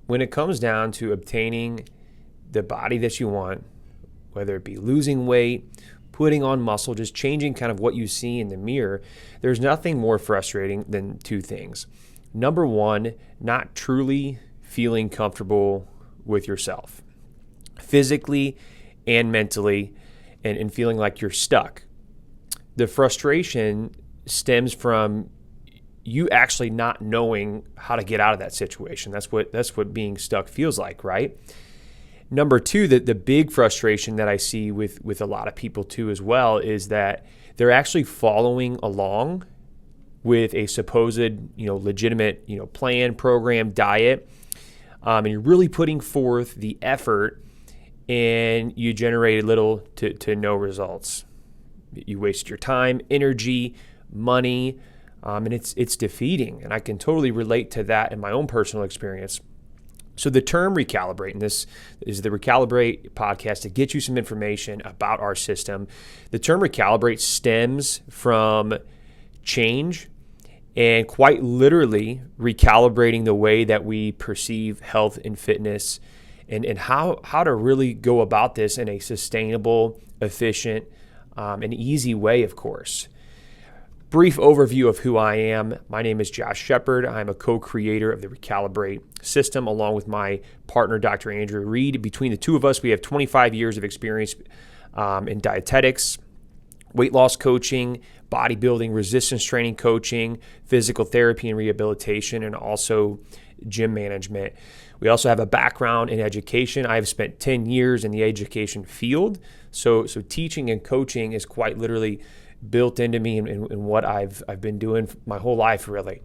when it comes down to obtaining the body that you want, whether it be losing weight, putting on muscle, just changing kind of what you see in the mirror, there's nothing more frustrating than two things. Number one, not truly feeling comfortable with yourself, physically and mentally, and feeling like you're stuck. The frustration stems from you actually not knowing how to get out of that situation. That's what being stuck feels like, right? Number two, the big frustration that I see with a lot of people too as well is that they're actually following along with a supposed, legitimate, plan, program, diet, and you're really putting forth the effort, and you generate little to no results. You waste your time, energy, money, and it's defeating. And I can totally relate to that in my own personal experience. So the term recalibrate, and this is the Recalibrate podcast to get you some information about our system. The term recalibrate stems from change and quite literally recalibrating the way that we perceive health and fitness, and how to really go about this in a sustainable, efficient, and easy way, of course. Brief overview of who I am. My name is Josh Shepard. I'm a co-creator of the Recalibr8te System along with my partner, Dr. Andrew Reed. Between the two of us, we have 25 years of experience in dietetics, weight loss coaching, bodybuilding, resistance training coaching, physical therapy and rehabilitation, and also gym management. We also have a background in education. I've spent 10 years in the education field. So teaching and coaching is quite literally built into me in what I've been doing my whole life, really.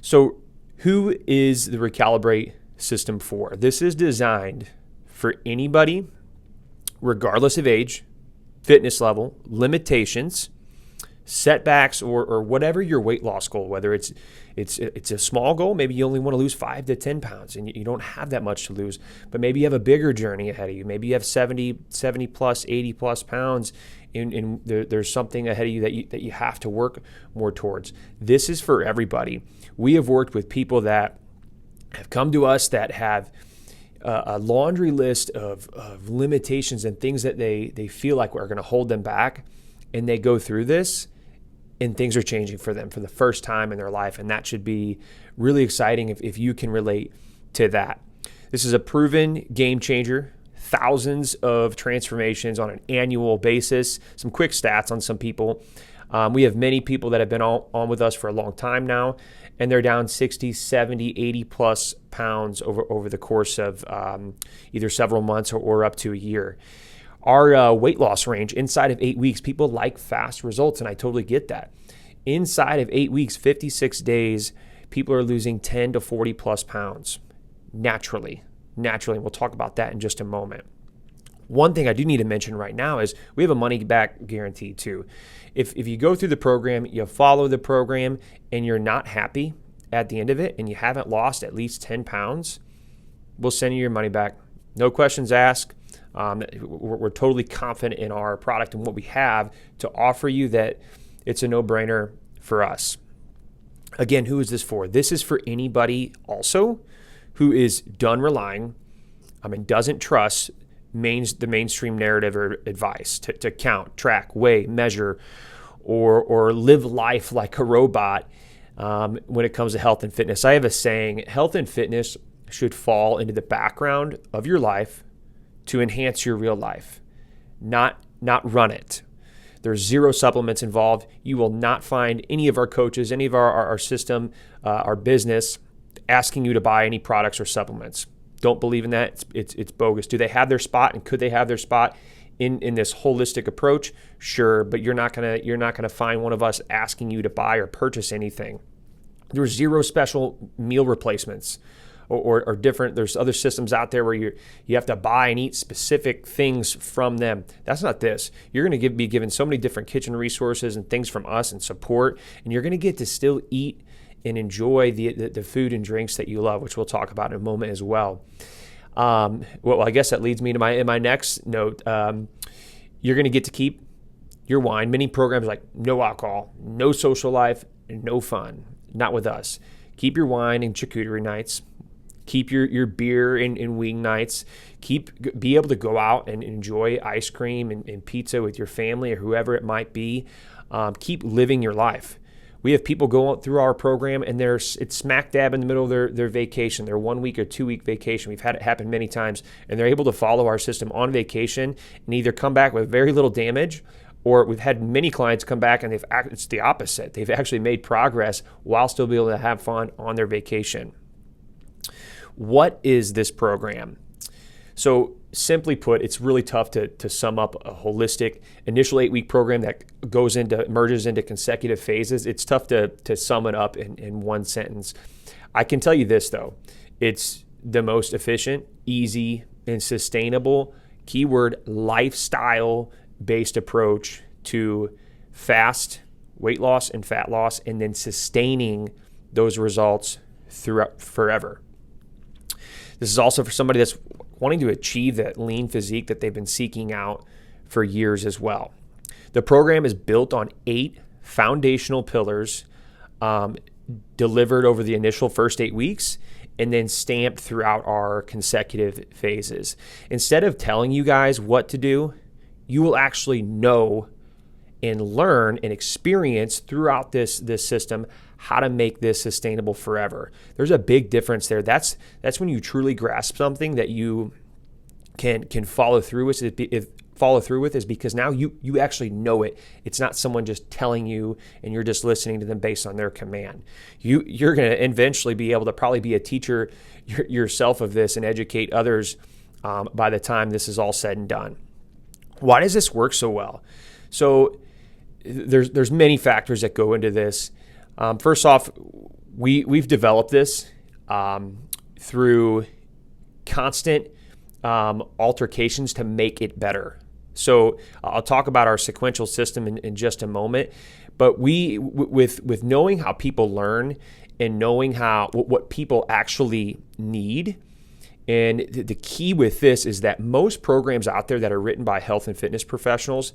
So who is the Recalibrate system for? This is designed for anybody, regardless of age, fitness level, limitations, setbacks, or whatever your weight loss goal, whether it's a small goal, maybe you only want to lose 5 to 10 pounds and you don't have that much to lose, but maybe you have a bigger journey ahead of you. Maybe you have 70 plus, 80 plus pounds, and there's something ahead of you that you have to work more towards. This is for everybody. We have worked with people that have come to us that have a laundry list of limitations and things that they feel like are going to hold them back, and they go through this and things are changing for them for the first time in their life. And that should be really exciting if you can relate to that. This is a proven game changer, thousands of transformations on an annual basis. Some quick stats on some people. We have many people that have been on with us for a long time now, and they're down 60, 70, 80 plus pounds over the course of either several months or up to a year. Our weight loss range inside of 8 weeks, people like fast results, and I totally get that. Inside of 8 weeks, 56 days, people are losing 10 to 40 plus pounds naturally. And we'll talk about that in just a moment. One thing I do need to mention right now is we have a money back guarantee too. If you go through the program, you follow the program, and you're not happy at the end of it, and you haven't lost at least 10 pounds, we'll send you your money back. No questions asked. We're totally confident in our product and what we have to offer you, that it's a no-brainer for us. Again, who is this for? This is for anybody also who is done relying and doesn't trust the mainstream narrative or advice to count, track, weigh, measure, or live life like a robot when it comes to health and fitness. I have a saying: health and fitness should fall into the background of your life to enhance your real life, not run it. There's zero supplements involved. You will not find any of our coaches, any of our system, our business asking you to buy any products or supplements. Don't believe in that. It's bogus. Do they have their spot, and could they have their spot in this holistic approach? Sure, but you're not gonna find one of us asking you to buy or purchase anything. There's zero special meal replacements or different. There's other systems out there where you have to buy and eat specific things from them. That's not this. You're going to be given so many different kitchen resources and things from us and support, and you're going to get to still eat and enjoy the food and drinks that you love, which we'll talk about in a moment as well. Well, I guess that leads me to my next note. You're going to get to keep your wine. Many programs like no alcohol, no social life, no fun. Not with us. Keep your wine and charcuterie nights. Keep your beer and wing nights. Be able to go out and enjoy ice cream and pizza with your family or whoever it might be. Keep living your life. We have people go through our program and it's smack dab in the middle of their vacation, their 1 week or 2 week vacation. We've had it happen many times, and they're able to follow our system on vacation and either come back with very little damage, or we've had many clients come back and it's the opposite. They've actually made progress while still being able to have fun on their vacation. What is this program? So simply put, it's really tough to sum up a holistic initial 8-week program that merges into consecutive phases. It's tough to sum it up in one sentence. I can tell you this though, it's the most efficient, easy, and sustainable, keyword lifestyle-based approach to fast weight loss and fat loss, and then sustaining those results throughout forever. This is also for somebody that's wanting to achieve that lean physique that they've been seeking out for years as well. The program is built on 8 foundational pillars delivered over the initial first 8 weeks and then stamped throughout our consecutive phases. Instead of telling you guys what to do, you will actually know and learn and experience throughout this system how to make this sustainable forever. There's a big difference there. That's when you truly grasp something that you can follow through with. Is because now you actually know it. It's not someone just telling you and you're just listening to them based on their command. You're going to eventually be able to probably be a teacher yourself of this and educate others by the time this is all said and done. Why does this work so well? So there's many factors that go into this. First off, we've developed this through constant altercations to make it better. So I'll talk about our sequential system in just a moment, but with knowing how people learn and knowing what people actually need. And the key with this is that most programs out there that are written by health and fitness professionals,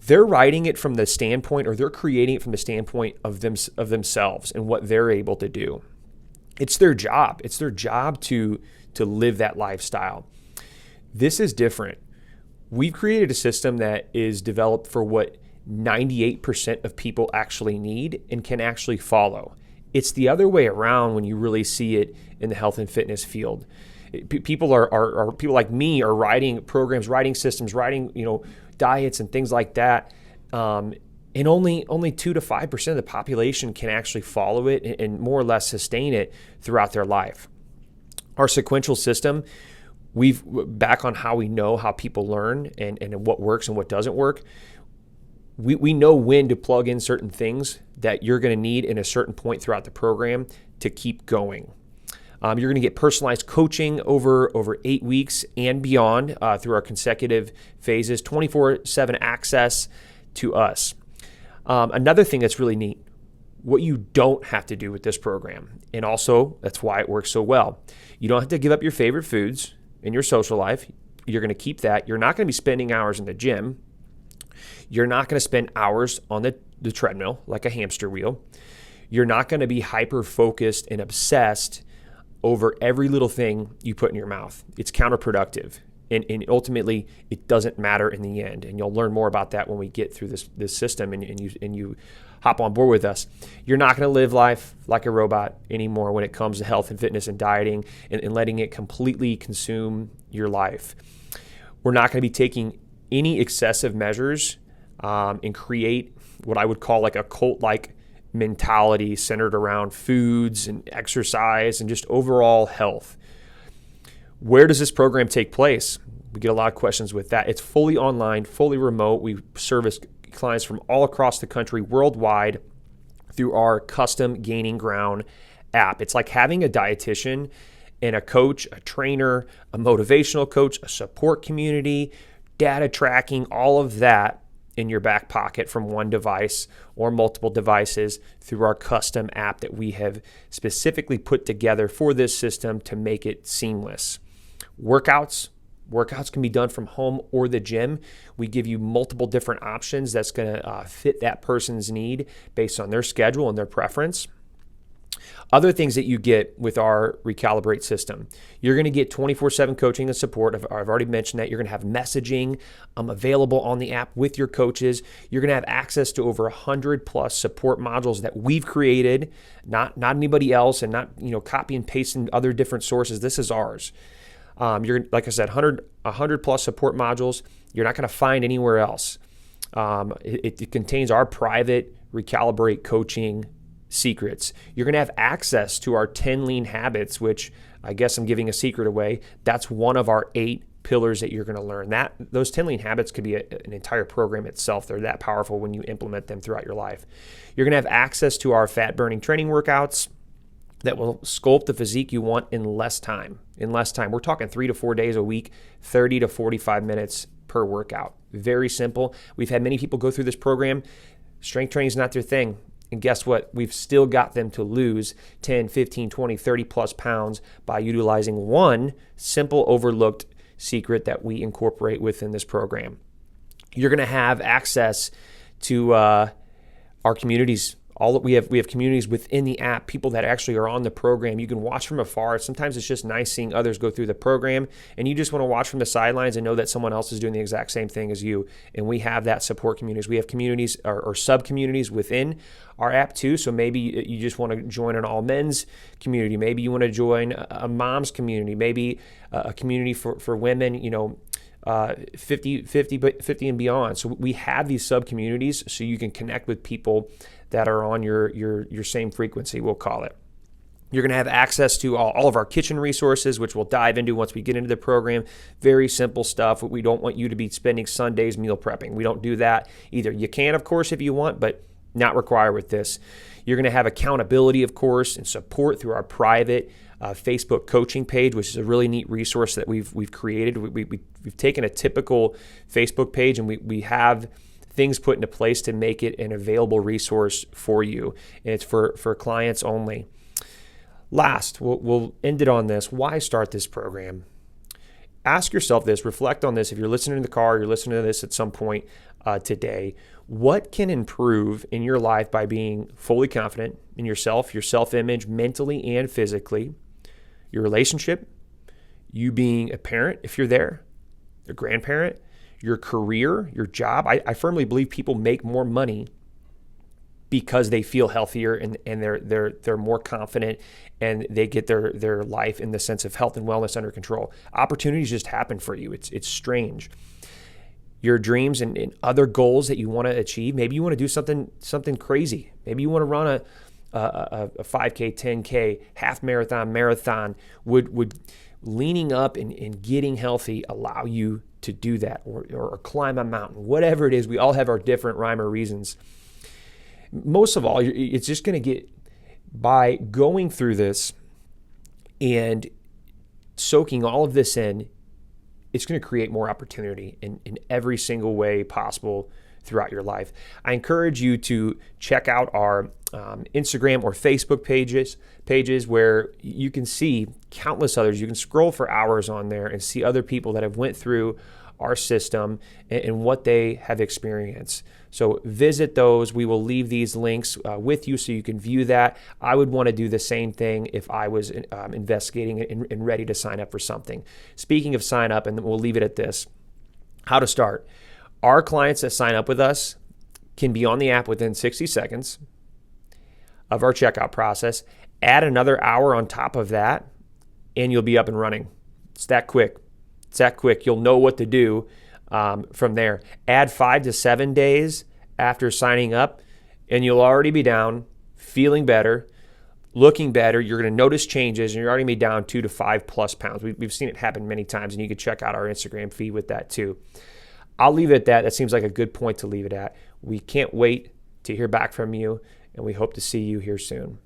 they're writing it from the standpoint, or they're creating it from the standpoint of themselves and what they're able to do. It's their job. It's their job to live that lifestyle. This is different. We've created a system that is developed for what 98% of people actually need and can actually follow. It's the other way around when you really see it in the health and fitness field. People are people like me are writing programs, writing systems, writing diets and things like that, and only 2 to 5% of the population can actually follow it and more or less sustain it throughout their life. Our sequential system, we've back on how we know how people learn and what works and what doesn't work. We know when to plug in certain things that you're going to need in a certain point throughout the program to keep going. You're going to get personalized coaching over 8 weeks and beyond through our consecutive phases, 24/7 access to us. Another thing that's really neat, what you don't have to do with this program, and also that's why it works so well. You don't have to give up your favorite foods in your social life. You're going to keep that. You're not going to be spending hours in the gym. You're not going to spend hours on the treadmill like a hamster wheel. You're not going to be hyper-focused and obsessed over every little thing you put in your mouth. It's counterproductive. And ultimately, it doesn't matter in the end. And you'll learn more about that when we get through this system and you hop on board with us. You're not going to live life like a robot anymore when it comes to health and fitness and dieting and letting it completely consume your life. We're not going to be taking any excessive measures and create what I would call like a cult-like mentality centered around foods and exercise and just overall health. Where does this program take place? We get a lot of questions with that. It's fully online, fully remote. We service clients from all across the country, worldwide, through our custom Gaining Ground app. It's like having a dietitian and a coach, a trainer, a motivational coach, a support community, data tracking, all of that in your back pocket from one device or multiple devices through our custom app that we have specifically put together for this system to make it seamless. Workouts can be done from home or the gym. We give you multiple different options that's going to fit that person's need based on their schedule and their preference. Other things that you get with our Recalibrate system, you're going to get 24/7 coaching and support. I've already mentioned that. You're going to have messaging available on the app with your coaches. You're going to have access to over 100 plus support modules that we've created, not anybody else, and not copy and pasting other different sources. This is ours. You're, like I said, 100 plus support modules. You're not going to find anywhere else. It contains our private Recalibrate coaching secrets. You're going to have access to our 10 lean habits, which I guess I'm giving a secret away. That's one of our 8 pillars that you're going to learn. Those 10 lean habits could be an entire program itself. They're that powerful when you implement them throughout your life. You're going to have access to our fat burning training workouts that will sculpt the physique you want in less time. We're talking 3 to 4 days a week, 30 to 45 minutes per workout. Very simple. We've had many people go through this program. Strength training is not their thing. And guess what? We've still got them to lose 10, 15, 20, 30 plus pounds by utilizing one simple overlooked secret that we incorporate within this program. You're going to have access to our communities. We have communities within the app, people that actually are on the program. You can watch from afar. Sometimes it's just nice seeing others go through the program, and you just want to watch from the sidelines and know that someone else is doing the exact same thing as you. And we have that support communities. We have communities or sub-communities within our app too. So maybe you just want to join an all men's community. Maybe you want to join a mom's community. Maybe a community for women, 50 and beyond. So we have these sub-communities so you can connect with people that are on your same frequency, we'll call it. You're going to have access to all of our kitchen resources, which we'll dive into once we get into the program. Very simple stuff. We don't want you to be spending Sundays meal prepping. We don't do that either. You can, of course, if you want, but not required with this. You're going to have accountability, of course, and support through our private Facebook coaching page, which is a really neat resource that we've created. We've taken a typical Facebook page and we have things put into place to make it an available resource for you. And it's for clients only. Last, we'll end it on this. Why start this program? Ask yourself this, reflect on this. If you're listening in the car, you're listening to this at some point today, what can improve in your life by being fully confident in yourself, your self-image, mentally and physically, your relationship, you being a parent, if you're there, a grandparent, your career, your job. I firmly believe people make more money because they feel healthier and they're more confident and they get their life in the sense of health and wellness under control. Opportunities just happen for you. It's strange. Your dreams and other goals that you want to achieve. Maybe you want to do something crazy. Maybe you want to run a 5K, 10K, half marathon. Would leaning up and getting healthy allow you to do that, or climb a mountain, whatever it is. We all have our different rhyme or reasons. Most of all, it's just going to get, by going through this and soaking all of this in, it's going to create more opportunity in every single way possible throughout your life. I encourage you to check out our Instagram or Facebook pages where you can see countless others. You can scroll for hours on there and see other people that have went through our system and what they have experienced. So visit those. We will leave these links with you so you can view that. I would want to do the same thing if I was investigating and ready to sign up for something. Speaking of sign up, and we'll leave it at this, how to start. Our clients that sign up with us can be on the app within 60 seconds of our checkout process. Add another hour on top of that, and you'll be up and running. It's that quick. You'll know what to do from there. Add 5 to 7 days after signing up, and you'll already be down, feeling better, looking better. You're going to notice changes, and you're already going to be down 2 to 5 plus pounds. We've seen it happen many times, and you can check out our Instagram feed with that too. I'll leave it at that. That seems like a good point to leave it at. We can't wait to hear back from you, and we hope to see you here soon.